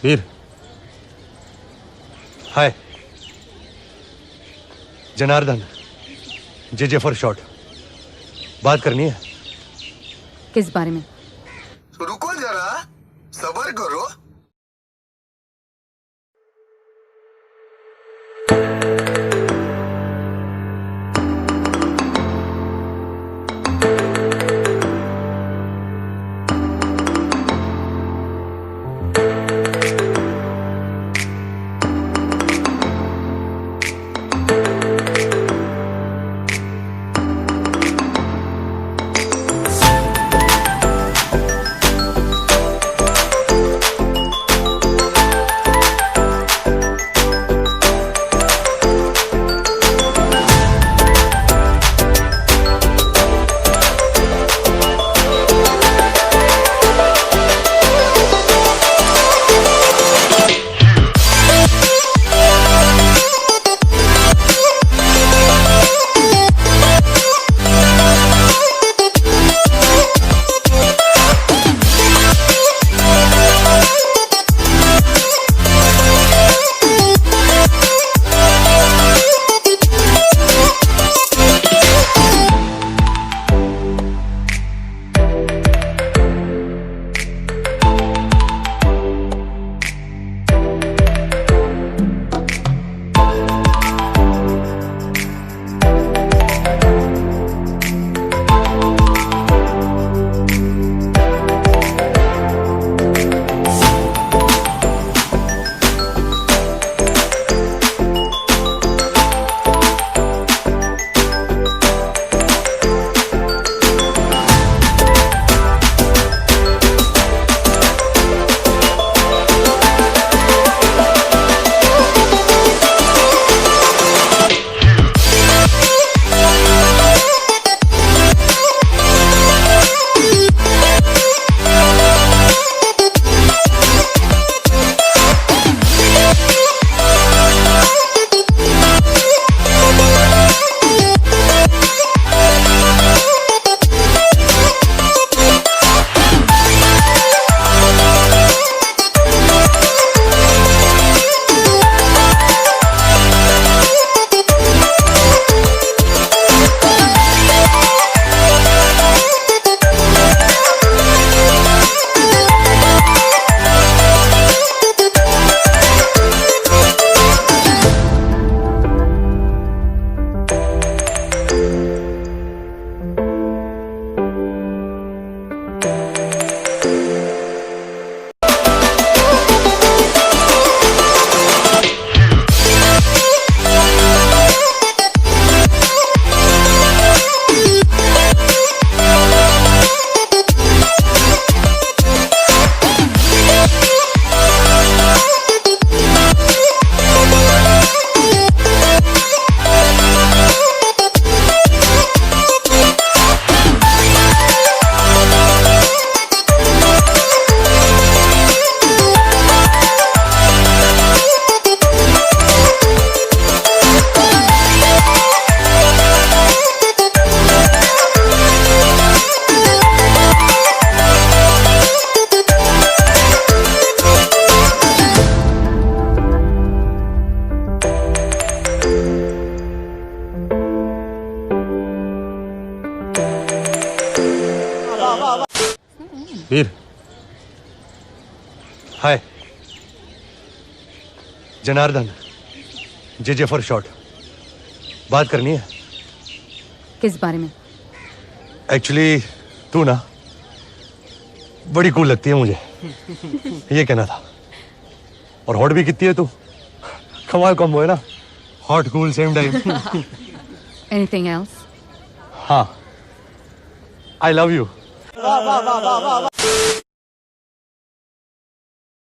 Veer high Janardan J for short बात करनी है। किस बारे में? रुको जरा सब्र करो। वीर हाय जनार्दन जे फॉर शॉर्ट बात करनी है। किस बारे में? एक्चुअली तू ना बड़ी कूल लगती है मुझे ये कहना था। और हॉट भी कितनी है तू, कमाल कॉम्बो है ना, hot cool same time. Anything else? हाँ आई लव यू।